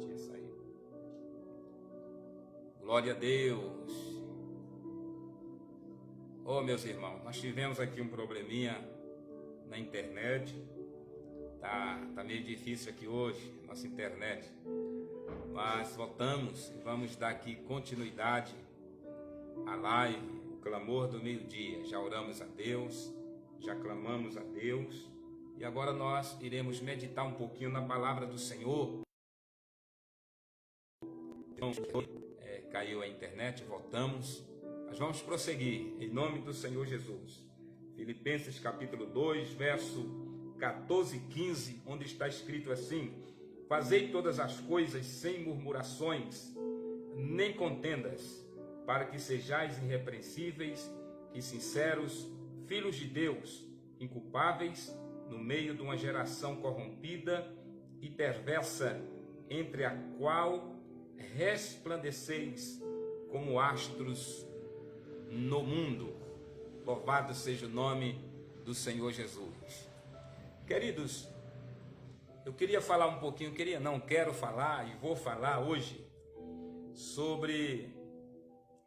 Tinha saído. Glória a Deus. Oh, meus irmãos, nós tivemos aqui um probleminha na internet. Tá meio difícil aqui hoje, nossa internet. Mas voltamos e vamos dar aqui continuidade à live, o clamor do meio-dia. Já oramos a Deus, já clamamos a Deus. E agora nós iremos meditar um pouquinho na palavra do Senhor. Caiu a internet, voltamos. Mas vamos prosseguir, em nome do Senhor Jesus. Filipenses capítulo 2, verso 14 e 15, onde está escrito assim: fazei todas as coisas sem murmurações, nem contendas, para que sejais irrepreensíveis e sinceros, filhos de Deus, inculpáveis, no meio de uma geração corrompida e perversa, entre a qual resplandeceis como astros no mundo. Louvado seja o nome do Senhor Jesus. Queridos, eu queria falar um pouquinho, quero falar e vou falar hoje sobre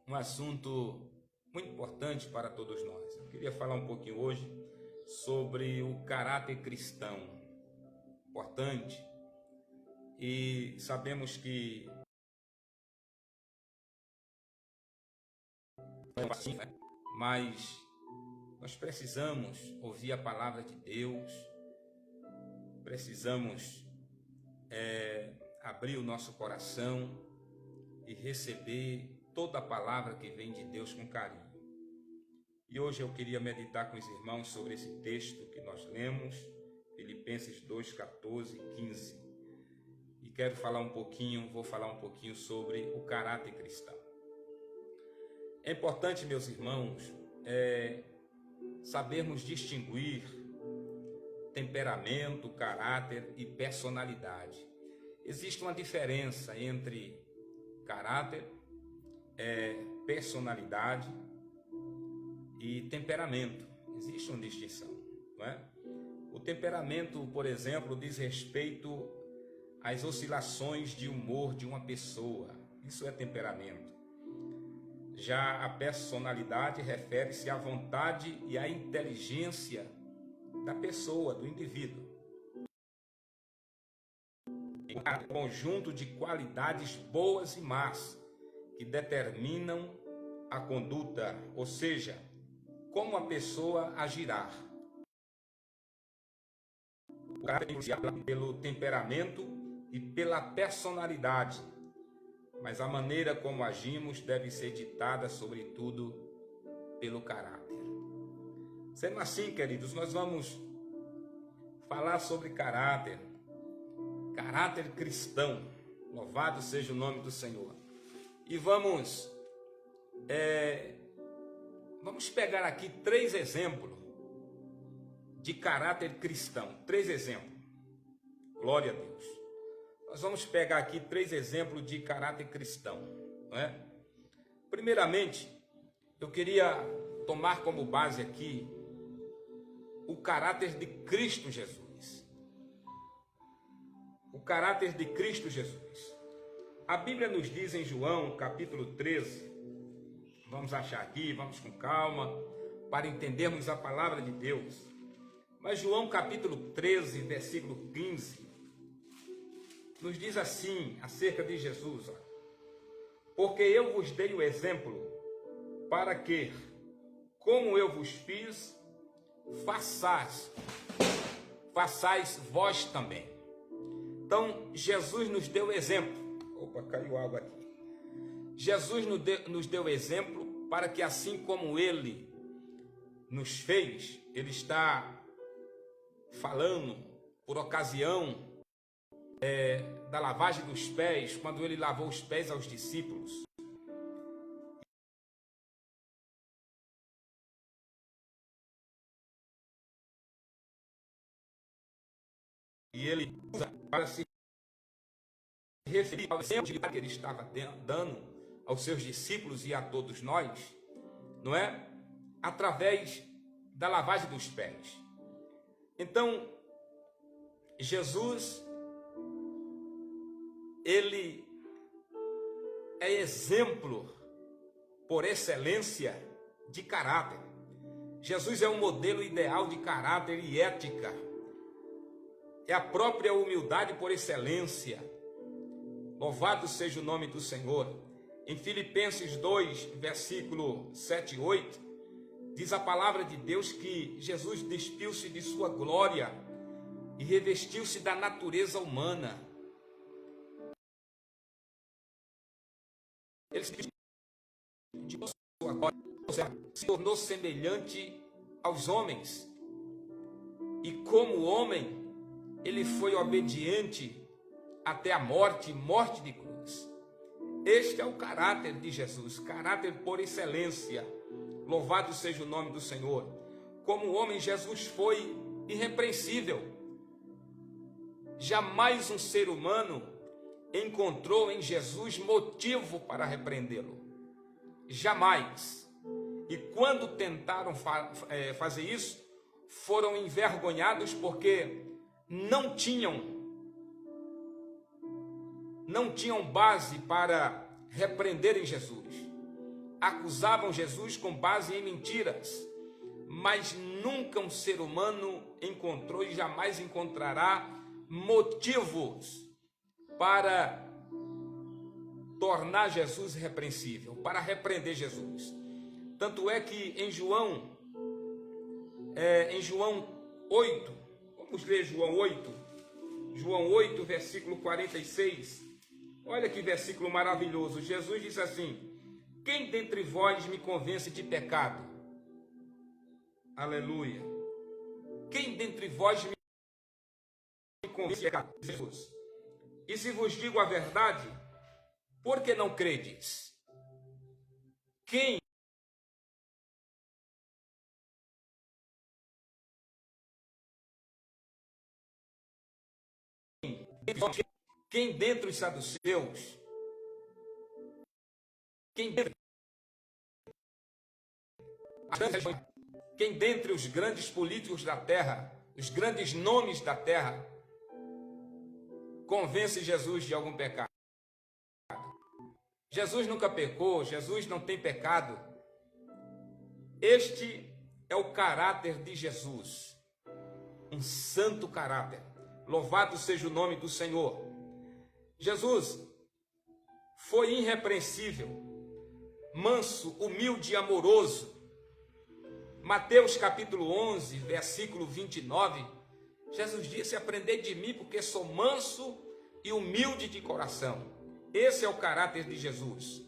um assunto muito importante para todos nós. Eu queria falar um pouquinho hoje sobre o caráter cristão. Importante. E sabemos que não é assim, né? Mas nós precisamos ouvir a palavra de Deus, precisamos abrir o nosso coração e receber toda a palavra que vem de Deus com carinho. E hoje eu queria meditar com os irmãos sobre esse texto que nós lemos, Filipenses 2, 14 e 15. E vou falar um pouquinho sobre o caráter cristão. É importante, meus irmãos, sabermos distinguir temperamento, caráter e personalidade. Existe uma diferença entre caráter, personalidade e temperamento. Existe uma distinção, não é? O temperamento, por exemplo, diz respeito às oscilações de humor de uma pessoa. Isso é temperamento. Já a personalidade refere-se à vontade e à inteligência da pessoa, do indivíduo. Um conjunto de qualidades boas e más que determinam a conduta, ou seja, como a pessoa agirá. O caráter é influenciado pelo temperamento e pela personalidade, mas a maneira como agimos deve ser ditada, sobretudo, pelo caráter. Sendo assim, queridos, nós vamos falar sobre caráter cristão. Louvado seja o nome do Senhor. E vamos pegar aqui 3 exemplos de caráter cristão. 3 exemplos. Glória a Deus. Nós vamos pegar aqui 3 exemplos de caráter cristão, não é? Primeiramente, eu queria tomar como base aqui o caráter de Cristo Jesus. O caráter de Cristo Jesus. A Bíblia nos diz em João, capítulo 13, vamos achar aqui, vamos com calma, para entendermos a palavra de Deus. Mas João, capítulo 13, versículo 15, nos diz assim, acerca de Jesus: porque eu vos dei o exemplo, para que, como eu vos fiz, façais vós também. Então, Jesus nos deu exemplo. Opa, caiu água aqui. Jesus nos deu exemplo para que, assim como Ele nos fez, Ele está falando por ocasião da lavagem dos pés, quando Ele lavou os pés aos discípulos. E Ele usa para se referir ao exemplo que Ele estava dando aos seus discípulos e a todos nós, não é? Através da lavagem dos pés. Então, Jesus ele é exemplo por excelência de caráter. Jesus é um modelo ideal de caráter e ética. É a própria humildade por excelência. Louvado seja o nome do Senhor. Em Filipenses 2, versículo 7 e 8, diz a palavra de Deus que Jesus despiu-se de sua glória e revestiu-se da natureza humana. Ele se tornou semelhante aos homens. E como homem, ele foi obediente até a morte de cruz. Este é o caráter de Jesus, caráter por excelência. Louvado seja o nome do Senhor. Como homem, Jesus foi irrepreensível. Jamais um ser humano encontrou em Jesus motivo para repreendê-lo. Jamais. E quando tentaram fazer isso, foram envergonhados porque não tinham base para repreenderem Jesus. Acusavam Jesus com base em mentiras, mas nunca um ser humano encontrou e jamais encontrará motivos para tornar Jesus irrepreensível, para repreender Jesus. Tanto é que em João 8, vamos ler João 8, versículo 46, olha que versículo maravilhoso. Jesus diz assim: quem dentre vós me convence de pecado? Aleluia. Quem dentre vós me convence de pecado? Jesus. E se vos digo a verdade, por que não credes? Quem dentre os saduceus, quem dentre os grandes políticos da terra, os grandes nomes da terra, convence Jesus de algum pecado? Jesus nunca pecou, Jesus não tem pecado. Este é o caráter de Jesus, um santo caráter. Louvado seja o nome do Senhor. Jesus foi irrepreensível, manso, humilde e amoroso. Mateus capítulo 11, versículo 29, Jesus disse: aprendei de mim, porque sou manso e humilde de coração. Esse é o caráter de Jesus: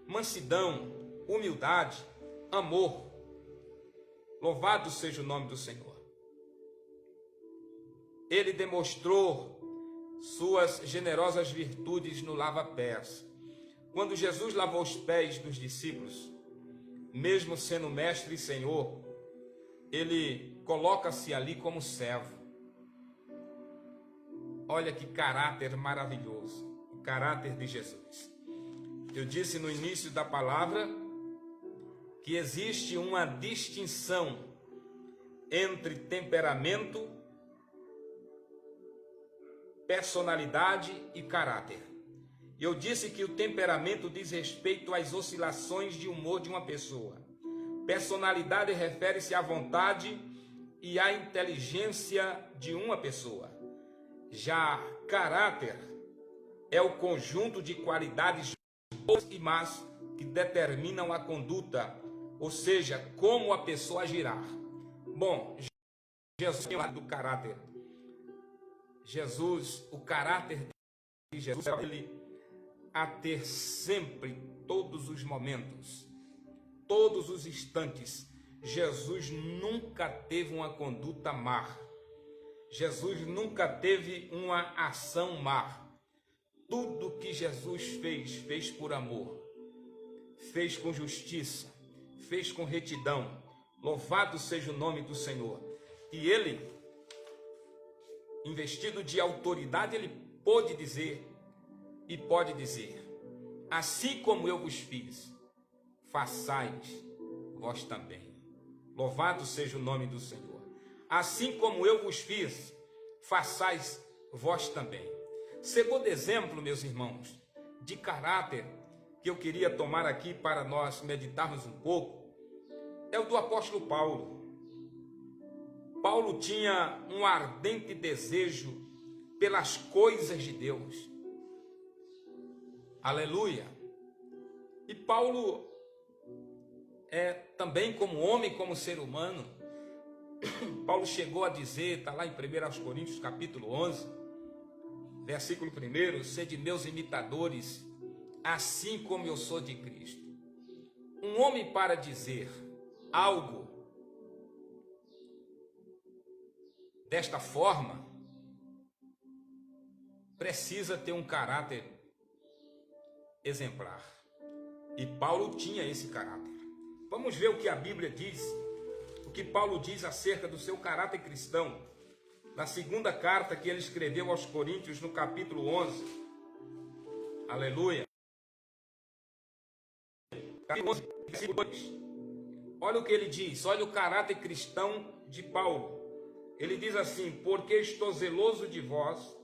mansidão, humildade, amor. Louvado seja o nome do Senhor. Ele demonstrou suas generosas virtudes no lava-pés. Quando Jesus lavou os pés dos discípulos, mesmo sendo mestre e Senhor, ele coloca-se ali como servo. Olha que caráter maravilhoso, o caráter de Jesus. Eu disse no início da palavra que existe uma distinção entre temperamento, personalidade e caráter. Eu disse que o temperamento diz respeito às oscilações de humor de uma pessoa. Personalidade refere-se à vontade e à inteligência de uma pessoa. Já caráter é o conjunto de qualidades boas e más que determinam a conduta, ou seja, como a pessoa agirá. Bom, Jesus é do caráter. Jesus, o caráter de Jesus é ele a ter sempre, todos os momentos, todos os instantes. Jesus nunca teve uma conduta má. Jesus nunca teve uma ação má. Tudo que Jesus fez, fez por amor, fez com justiça, fez com retidão. Louvado seja o nome do Senhor. E ele, investido de autoridade, ele pôde dizer e pode dizer: assim como eu vos fiz, façais vós também. Louvado seja o nome do Senhor. Assim como eu vos fiz, façais vós também. Segundo exemplo, meus irmãos, de caráter que eu queria tomar aqui para nós meditarmos um pouco, é o do apóstolo Paulo. Paulo tinha um ardente desejo pelas coisas de Deus. Aleluia! E Paulo também como homem, como ser humano, Paulo chegou a dizer, está lá em 1 Coríntios capítulo 11, versículo 1, sede meus imitadores, assim como eu sou de Cristo. Um homem, para dizer algo desta forma, precisa ter um caráter exemplar. E Paulo tinha esse caráter. Vamos ver o que a Bíblia diz, o que Paulo diz acerca do seu caráter cristão, na segunda carta que ele escreveu aos Coríntios, no capítulo 11. Aleluia. Capítulo 11, versículo 2. Olha o que ele diz, olha o caráter cristão de Paulo. Ele diz assim: porque estou zeloso de vós,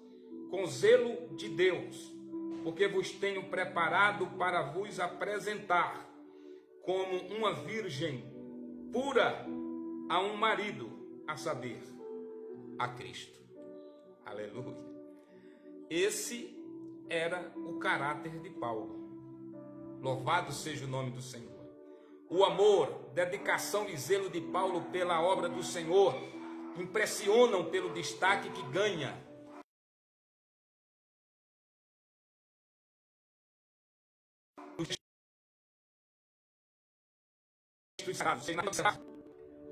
com zelo de Deus, porque vos tenho preparado para vos apresentar como uma virgem pura a um marido, a saber, a Cristo. Aleluia. Esse era o caráter de Paulo. Louvado seja o nome do Senhor. O amor, dedicação e zelo de Paulo pela obra do Senhor impressionam pelo destaque que ganha.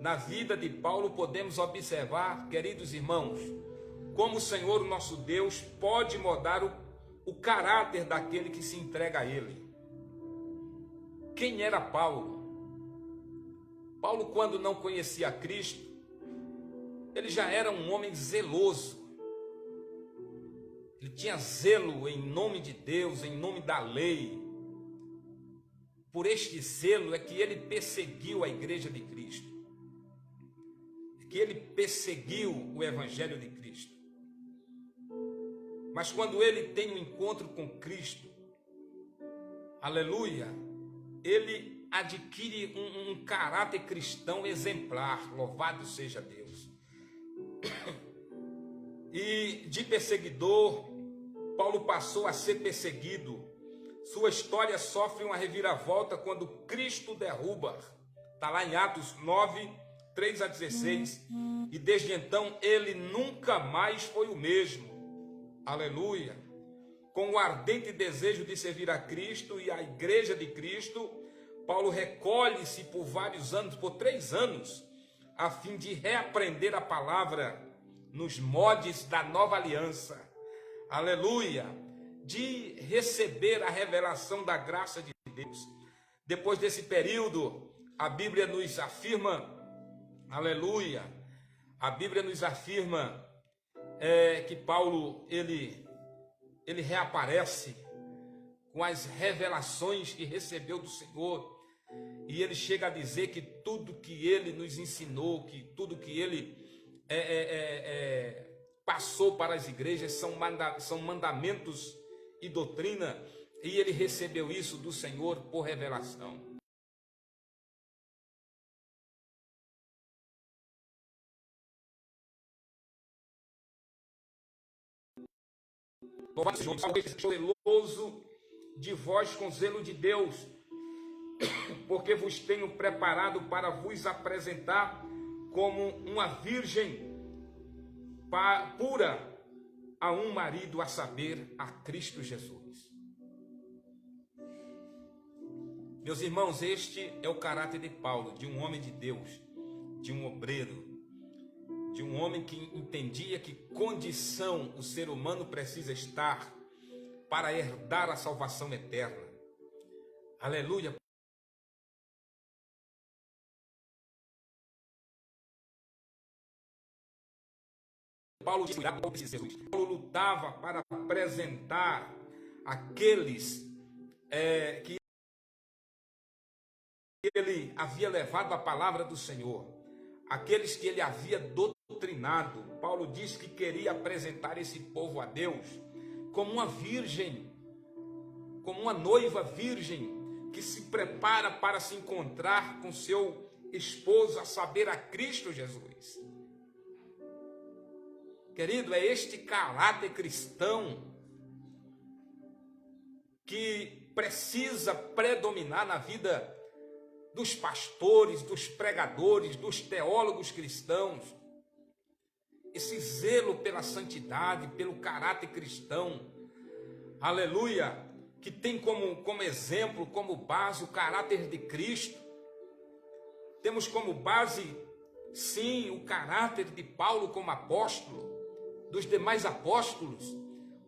Na vida de Paulo podemos observar, queridos irmãos, como o Senhor, nosso Deus, pode mudar o caráter daquele que se entrega a Ele. Quem era Paulo? Paulo, quando não conhecia Cristo, ele já era um homem zeloso. Ele tinha zelo em nome de Deus, em nome da lei. Por este zelo é que ele perseguiu a igreja de Cristo, é que ele perseguiu o evangelho de Cristo. Mas quando ele tem um encontro com Cristo, aleluia, ele adquire um caráter cristão exemplar, louvado seja Deus. E de perseguidor, Paulo passou a ser perseguido. Sua história sofre uma reviravolta quando Cristo derruba. Está lá em Atos 9, 3 a 16. E desde então ele nunca mais foi o mesmo. Aleluia. Com o ardente desejo de servir a Cristo e a igreja de Cristo, Paulo recolhe-se por vários anos, por 3 anos, a fim de reaprender a palavra nos modos da nova aliança. Aleluia. De receber a revelação da graça de Deus. Depois desse período, a Bíblia nos afirma, aleluia, a Bíblia nos afirma que Paulo, ele reaparece com as revelações que recebeu do Senhor, e ele chega a dizer que tudo que ele nos ensinou, que tudo que ele passou para as igrejas são mandamentos e doutrina, e ele recebeu isso do Senhor por revelação. Louvado seja o Senhor, zeloso de vós com zelo de Deus, porque vos tenho preparado para vos apresentar como uma virgem pura a um marido, a saber, a Cristo Jesus. Meus irmãos, este é o caráter de Paulo, de um homem de Deus, de um obreiro, de um homem que entendia que condição o ser humano precisa estar para herdar a salvação eterna. Aleluia. Paulo lutava para apresentar aqueles que ele havia levado a palavra do Senhor, aqueles que ele havia doutrinado. Paulo disse que queria apresentar esse povo a Deus como uma virgem, como uma noiva virgem que se prepara para se encontrar com seu esposo, a saber, a Cristo Jesus. Querido, é este caráter cristão que precisa predominar na vida dos pastores, dos pregadores, dos teólogos cristãos. Esse zelo pela santidade, pelo caráter cristão, aleluia, que tem como exemplo, como base o caráter de Cristo. Temos como base, sim, o caráter de Paulo como apóstolo, dos demais apóstolos,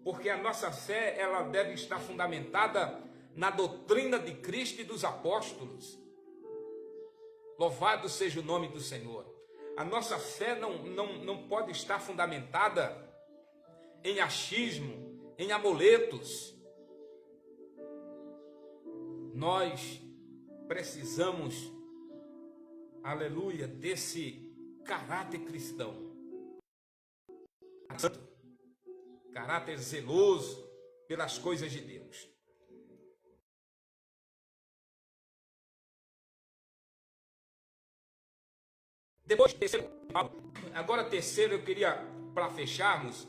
porque a nossa fé ela deve estar fundamentada na doutrina de Cristo e dos apóstolos. Louvado seja o nome do Senhor. A nossa fé não pode estar fundamentada em achismo, em amuletos. Nós precisamos, aleluia, desse caráter cristão. Caráter zeloso pelas coisas de Deus. Depois, terceiro, eu queria, para fecharmos,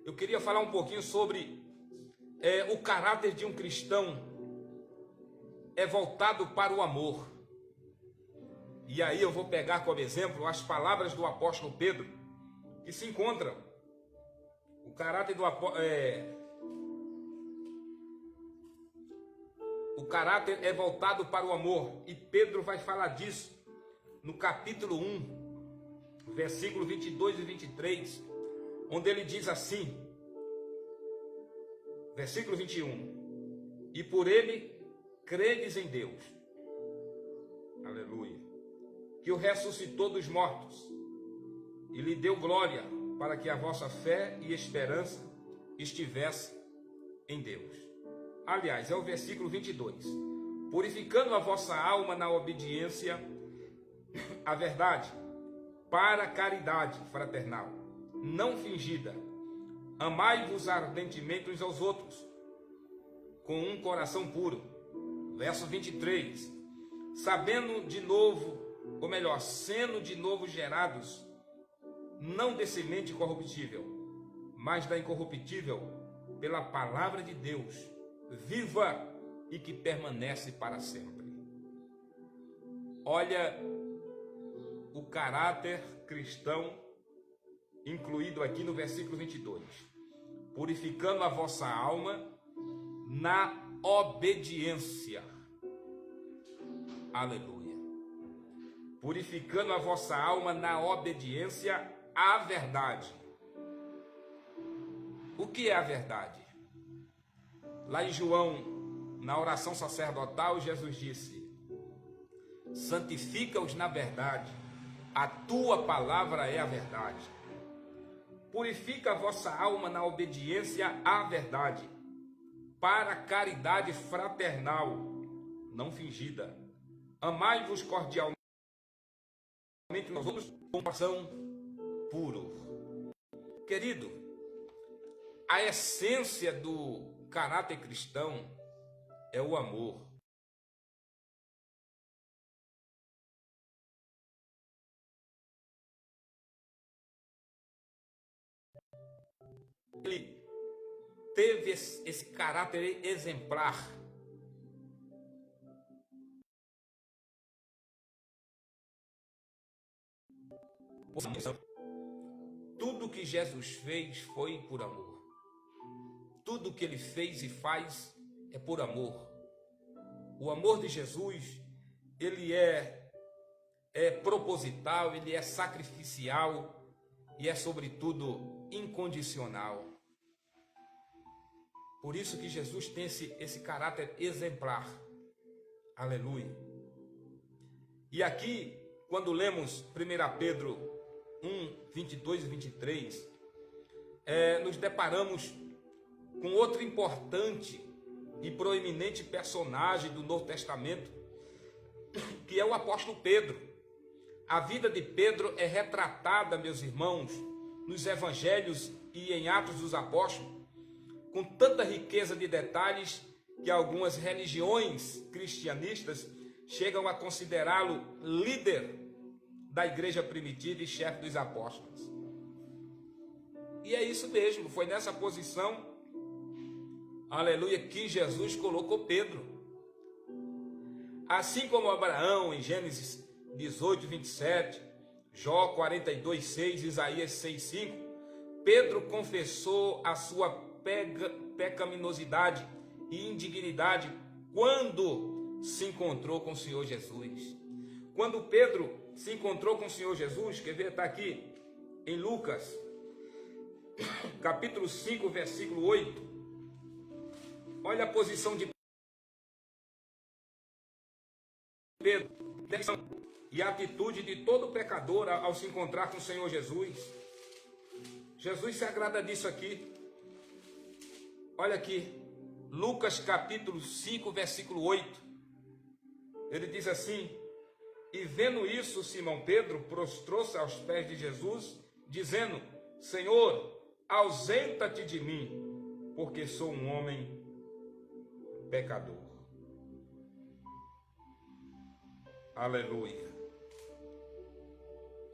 eu queria falar um pouquinho sobre o caráter de um cristão voltado para o amor. E aí eu vou pegar como exemplo as palavras do apóstolo Pedro, que se encontram. O caráter do o caráter é voltado para o amor. E Pedro vai falar disso no capítulo 1, versículo 22 e 23, onde ele diz assim, versículo 21, e por ele credes em Deus, aleluia, que o ressuscitou dos mortos e lhe deu glória, para que a vossa fé e esperança estivesse em Deus. Aliás, é o versículo 22. Purificando a vossa alma na obediência à verdade, para a caridade fraternal, não fingida. Amai-vos ardentemente uns aos outros, com um coração puro. Verso 23. Sabendo de novo, ou melhor, sendo de novo gerados, não de semente corruptível, mas da incorruptível, pela palavra de Deus, viva e que permanece para sempre. Olha o caráter cristão incluído aqui no versículo 22. Purificando a vossa alma na obediência. Aleluia. Purificando a vossa alma na obediência à verdade. O que é a verdade? Lá em João, na oração sacerdotal, Jesus disse: santifica-os na verdade, a tua palavra é a verdade. Purifica a vossa alma na obediência à verdade, para a caridade fraternal, não fingida. Amai-vos cordialmente uns outros com coração puro. Querido, a essência do caráter cristão é o amor. Ele teve esse caráter exemplar. Tudo que Jesus fez foi por amor. Tudo que ele fez e faz é por amor. O amor de Jesus, ele é proposital, ele é sacrificial e é, sobretudo, incondicional. Por isso que Jesus tem esse caráter exemplar. Aleluia. E aqui, quando lemos 1 Pedro 1, 22 e 23, nos deparamos com outro importante e proeminente personagem do Novo Testamento, que é o apóstolo Pedro. A vida de Pedro é retratada, meus irmãos, nos evangelhos e em Atos dos Apóstolos, com tanta riqueza de detalhes que algumas religiões cristianistas chegam a considerá-lo líder da igreja primitiva e chefe dos apóstolos. E é isso mesmo, foi nessa posição, aleluia, que Jesus colocou Pedro. Assim como Abraão, em Gênesis 18, 27, Jó 42, 6, Isaías 6, 5, Pedro confessou a sua pecaminosidade e indignidade quando se encontrou com o Senhor Jesus. Quando Pedro se encontrou com o Senhor Jesus, quer ver, está aqui em Lucas, capítulo 5, versículo 8. Olha a posição de Pedro e a atitude de todo pecador ao se encontrar com o Senhor Jesus. Jesus se agrada disso aqui. Olha aqui, Lucas capítulo 5, versículo 8. Ele diz assim: e vendo isso, Simão Pedro prostrou-se aos pés de Jesus, dizendo: Senhor, ausenta-te de mim, porque sou um homem pecador. Aleluia.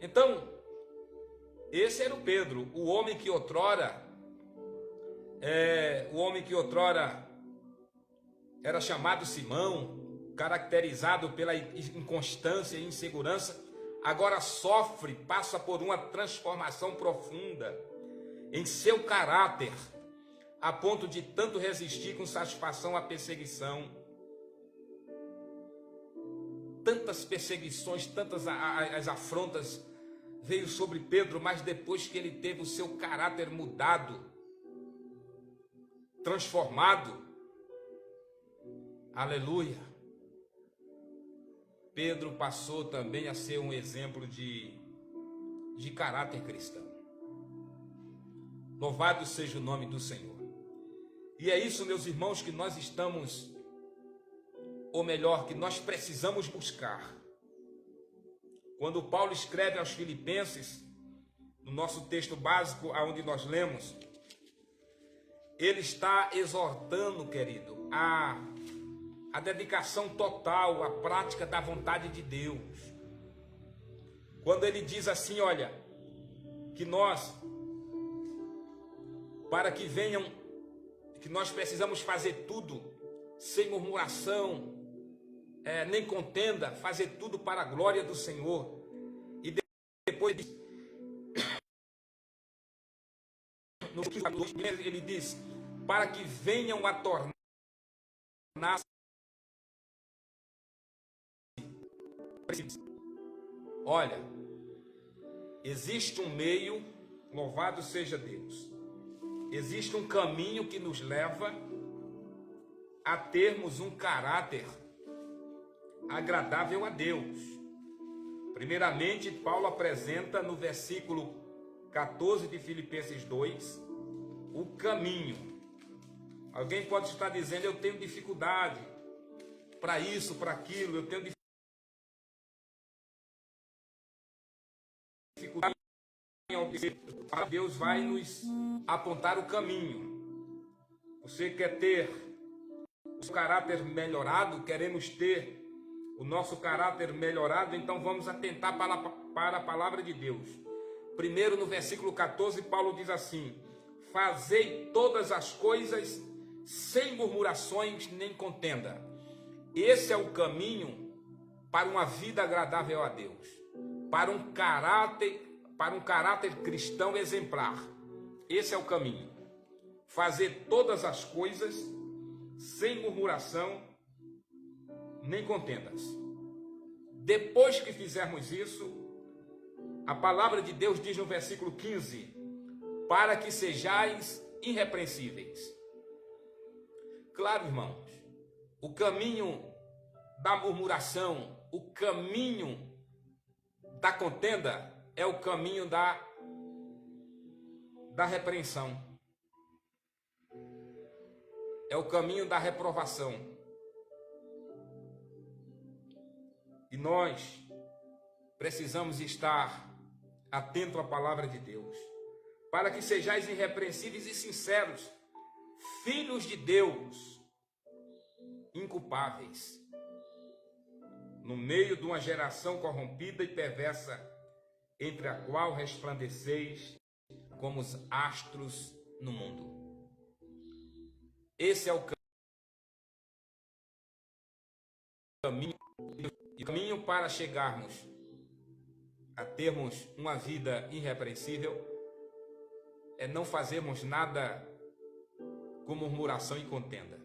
Então, esse era o Pedro, o homem que outrora era chamado Simão, caracterizado pela inconstância e insegurança, agora sofre, passa por uma transformação profunda em seu caráter, a ponto de tanto resistir com satisfação à perseguição. Tantas perseguições, tantas as afrontas veio sobre Pedro, mas depois que ele teve o seu caráter mudado, transformado, aleluia, Pedro passou também a ser um exemplo de caráter cristão. Louvado seja o nome do Senhor. E é isso, meus irmãos, que nós estamos, ou melhor, que nós precisamos buscar. Quando Paulo escreve aos Filipenses, no nosso texto básico, aonde nós lemos, ele está exortando, querido, a dedicação total à prática da vontade de Deus. Quando ele diz assim, olha, que nós, para que venham, que nós precisamos fazer tudo sem murmuração, nem contenda, fazer tudo para a glória do Senhor. E depois no capítulo 2 ele diz, para que venham a tornar-se. Olha, existe um meio, louvado seja Deus, existe um caminho que nos leva a termos um caráter agradável a Deus. Primeiramente, Paulo apresenta no versículo 14 de Filipenses 2 o caminho. Alguém pode estar dizendo, eu tenho dificuldade para isso, para aquilo, eu tenho dificuldade. Deus vai nos apontar o caminho. Você quer ter o caráter melhorado? Queremos ter o nosso caráter melhorado? Então vamos atentar para a palavra de Deus. Primeiro, no versículo 14, Paulo diz assim: fazei todas as coisas sem murmurações nem contenda. Esse é o caminho para uma vida agradável a Deus, para um caráter cristão exemplar. Esse é o caminho. Fazer todas as coisas sem murmuração nem contendas. Depois que fizermos isso, a palavra de Deus diz no versículo 15, para que sejais irrepreensíveis. Claro, irmãos, o caminho da murmuração, o caminho da contenda é o caminho da repreensão. É o caminho da reprovação. E nós precisamos estar atentos à palavra de Deus, para que sejais irrepreensíveis e sinceros, filhos de Deus, inculpáveis, no meio de uma geração corrompida e perversa, entre a qual resplandeceis como os astros no mundo. Esse é o caminho para chegarmos a termos uma vida irrepreensível, é não fazermos nada com murmuração e contenda.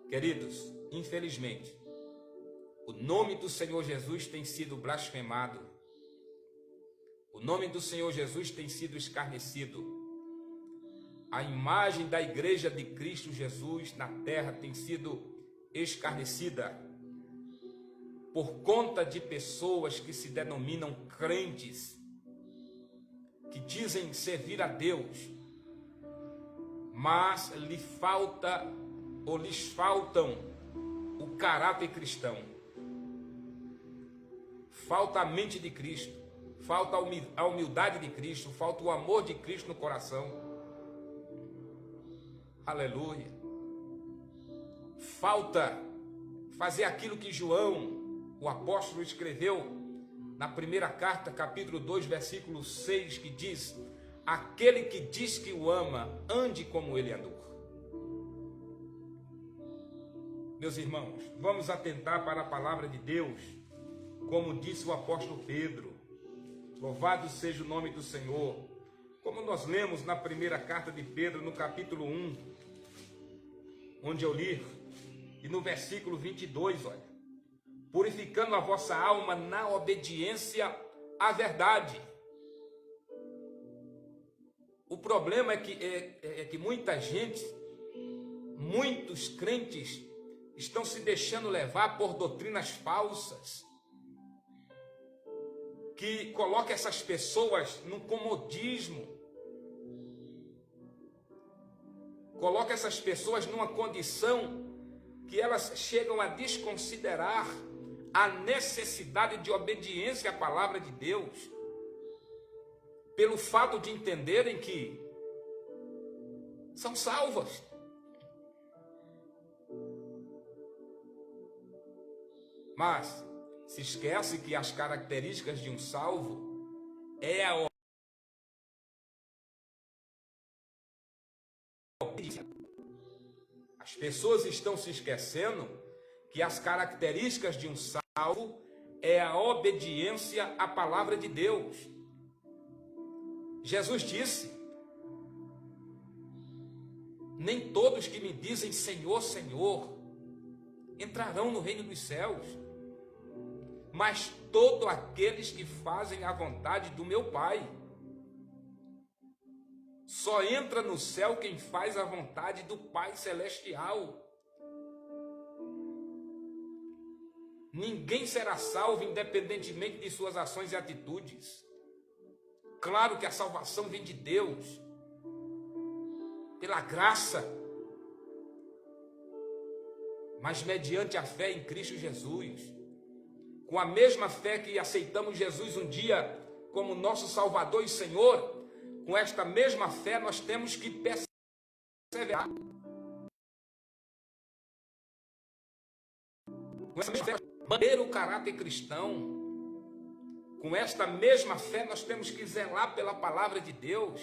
Queridos, infelizmente, o nome do Senhor Jesus tem sido blasfemado. O nome do Senhor Jesus tem sido escarnecido. A imagem da igreja de Cristo Jesus na terra tem sido escarnecida por conta de pessoas que se denominam crentes, que dizem servir a Deus, mas lhes faltam o caráter cristão. Falta a mente de Cristo, falta a humildade de Cristo, falta o amor de Cristo no coração. Aleluia. Falta fazer aquilo que João, o apóstolo, escreveu na primeira carta, capítulo 2, versículo 6, que diz: aquele que diz que o ama, ande como ele andou. Meus irmãos, vamos atentar para a palavra de Deus. Como disse o apóstolo Pedro, louvado seja o nome do Senhor. Como nós lemos na primeira carta de Pedro, no capítulo 1, onde eu li, e no versículo 22, olha: purificando a vossa alma na obediência à verdade. O problema é que muita gente, muitos crentes, estão se deixando levar por doutrinas falsas, que coloca essas pessoas no comodismo, coloca essas pessoas numa condição que elas chegam a desconsiderar a necessidade de obediência à palavra de Deus, pelo fato de entenderem que são salvas. Mas se esquece que as características de um salvo é a obediência. As pessoas estão se esquecendo que as características de um salvo é a obediência à palavra de Deus. Jesus disse: nem todos que me dizem Senhor, Senhor entrarão no reino dos céus, mas todos aqueles que fazem a vontade do meu Pai. Só entra no céu quem faz a vontade do Pai Celestial. Ninguém será salvo independentemente de suas ações e atitudes. Claro que a salvação vem de Deus, pela graça, mas mediante a fé em Cristo Jesus. Com a mesma fé que aceitamos Jesus um dia como nosso Salvador e Senhor, com esta mesma fé nós temos que perseverar. Com essa mesma fé, manter o caráter cristão. Com esta mesma fé nós temos que zelar pela palavra de Deus.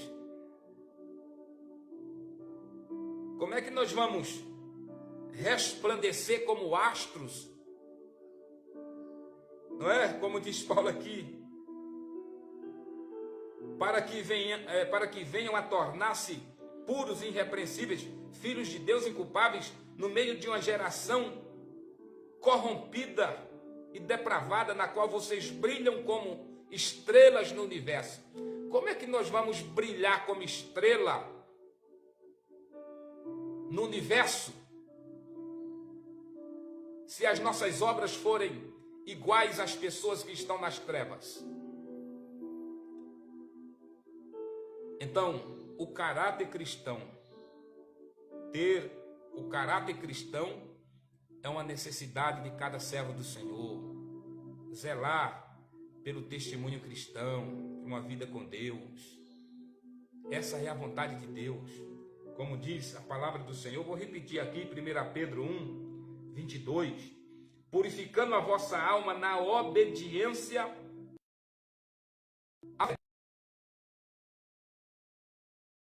Como é que nós vamos resplandecer como astros? Não é? Como diz Paulo aqui, para que venham a tornar-se puros e irrepreensíveis, filhos de Deus inculpáveis, no meio de uma geração corrompida e depravada, na qual vocês brilham como estrelas no universo. Como é que nós vamos brilhar como estrela no universo se as nossas obras forem iguais às pessoas que estão nas trevas? Então, o caráter cristão, ter o caráter cristão é uma necessidade de cada servo do Senhor. Zelar pelo testemunho cristão, uma vida com Deus. Essa é a vontade de Deus. como diz a palavra do Senhor. Vou repetir aqui, 1 Pedro 1, 22. Purificando a vossa alma na obediência à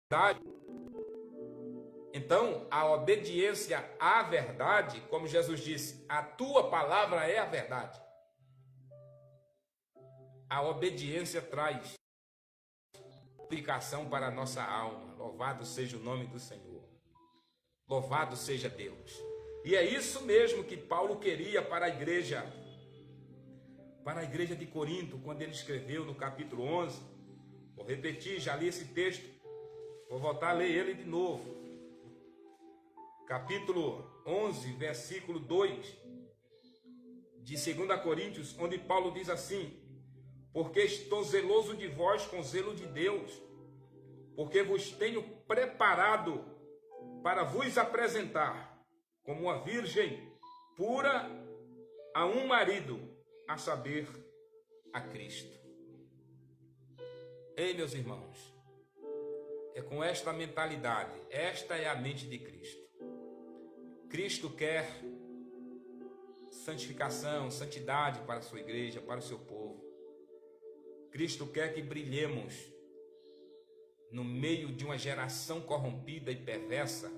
verdade. Então, a obediência à verdade, como Jesus disse, a tua palavra é a verdade. A obediência traz purificação para a nossa alma. Louvado seja o nome do Senhor. Louvado seja Deus. E é isso mesmo que Paulo queria para a igreja de Corinto, quando ele escreveu no capítulo 11. Vou repetir, já li esse texto, vou voltar a ler ele de novo. Capítulo 11, versículo 2 de 2 Coríntios, onde Paulo diz assim: porque estou zeloso de vós com zelo de Deus, porque vos tenho preparado para vos apresentar como uma virgem pura a um marido, a saber, a Cristo. Ei, meus irmãos, é com esta mentalidade, esta é a mente de Cristo. Cristo quer santificação, santidade para a sua igreja, para o seu povo. Cristo quer que brilhemos no meio de uma geração corrompida e perversa,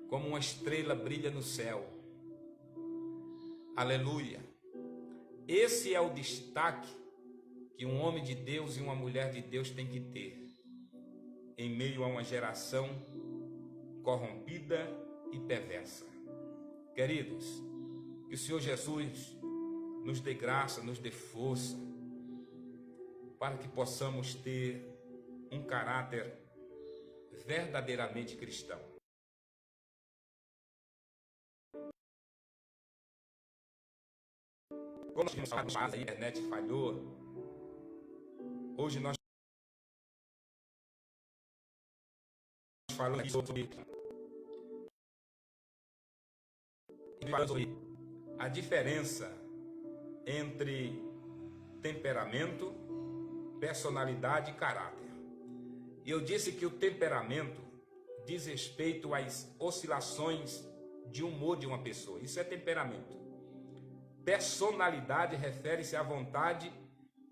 como uma estrela brilha no céu. Aleluia! Esse é o destaque que um homem de Deus e uma mulher de Deus tem que ter em meio a uma geração corrompida e perversa. Queridos, que o Senhor Jesus nos dê graça, nos dê força, para que possamos ter um caráter verdadeiramente cristão. Como nós tínhamos falado, a internet falhou. Hoje nós falamos sobre a diferença entre temperamento, personalidade e caráter. E eu disse que o temperamento diz respeito às oscilações de humor de uma pessoa. Isso é temperamento. Personalidade refere-se à vontade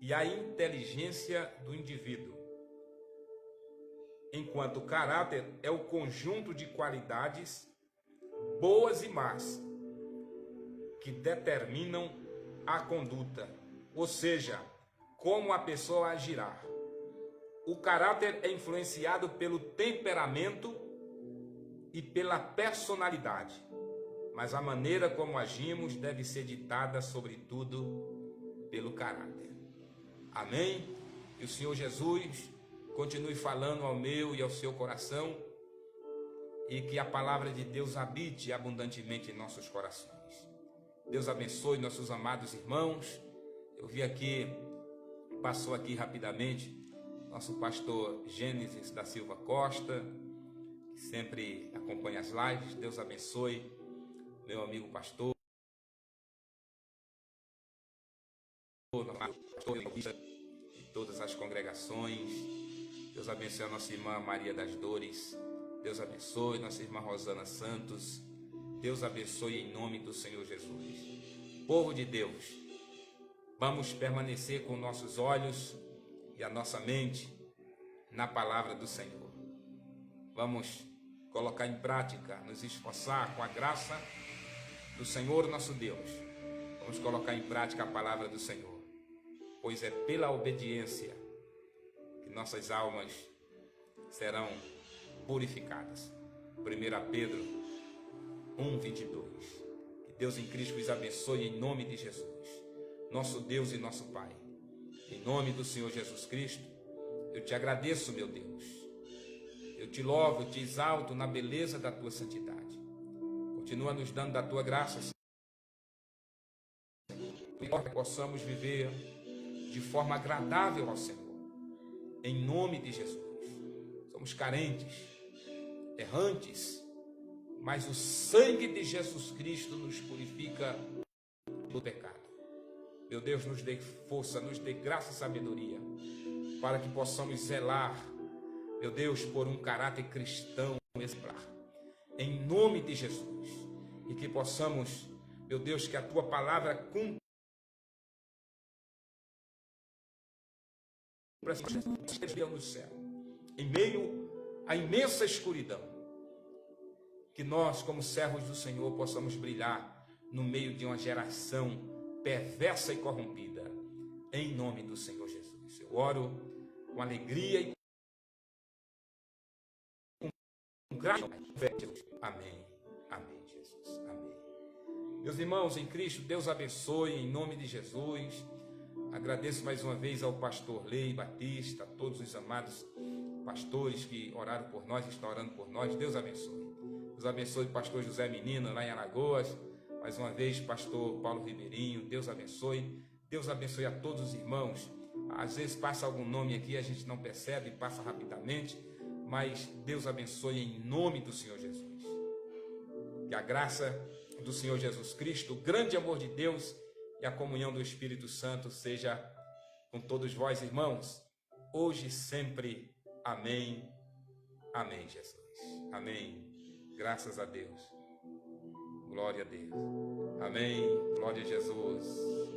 e à inteligência do indivíduo, enquanto caráter é o conjunto de qualidades boas e más que determinam a conduta, ou seja, como a pessoa agirá. O caráter é influenciado pelo temperamento e pela personalidade, mas a maneira como agimos deve ser ditada, sobretudo, pelo caráter. Amém? Que o Senhor Jesus continue falando ao meu e ao seu coração e que a palavra de Deus habite abundantemente em nossos corações. Deus abençoe nossos amados irmãos. Eu vi aqui, passou aqui rapidamente, nosso pastor Gênesis da Silva Costa, que sempre acompanha as lives. Deus abençoe meu amigo pastor, de todas as congregações. Deus abençoe a nossa irmã Maria das Dores. Deus abençoe nossa irmã Rosana Santos. Deus abençoe em nome do Senhor Jesus. Povo de Deus, vamos permanecer com nossos olhos e a nossa mente na palavra do Senhor. Vamos colocar em prática, nos esforçar com a graça do Senhor nosso Deus. Vamos colocar em prática a palavra do Senhor, pois é pela obediência que nossas almas serão purificadas. 1 Pedro 1, 22. Que Deus em Cristo os abençoe em nome de Jesus, nosso Deus e nosso Pai. Em nome do Senhor Jesus Cristo, eu te agradeço, meu Deus. Eu te louvo, eu te exalto na beleza da tua santidade. Continua nos dando da tua graça, Senhor, que possamos viver de forma agradável ao Senhor. Em nome de Jesus. Somos carentes, errantes, mas o sangue de Jesus Cristo nos purifica do pecado. Meu Deus, nos dê força, nos dê graça e sabedoria, para que possamos zelar, meu Deus, por um caráter cristão, exemplar. Em nome de Jesus. E que possamos, meu Deus, que a tua palavra cumpra no céu, em meio à imensa escuridão, que nós, como servos do Senhor, possamos brilhar no meio de uma geração perversa e corrompida, em nome do Senhor Jesus. Eu oro com alegria e com gratidão. Amém. Amém, Jesus. Amém. Meus irmãos em Cristo, Deus abençoe em nome de Jesus. Agradeço mais uma vez ao pastor Lei Batista, a todos os amados pastores que oraram por nós, que estão orando por nós. Deus abençoe. Deus abençoe o pastor José Menino, lá em Alagoas. Mais uma vez, pastor Paulo Ribeirinho. Deus abençoe. Deus abençoe a todos os irmãos. Às vezes passa algum nome aqui, a gente não percebe, passa rapidamente. Mas Deus abençoe em nome do Senhor Jesus. Que a graça do Senhor Jesus Cristo, o grande amor de Deus e a comunhão do Espírito Santo seja com todos vós, irmãos, hoje e sempre. Amém. Amém, Jesus. Amém. Graças a Deus. Glória a Deus. Amém. Glória a Jesus.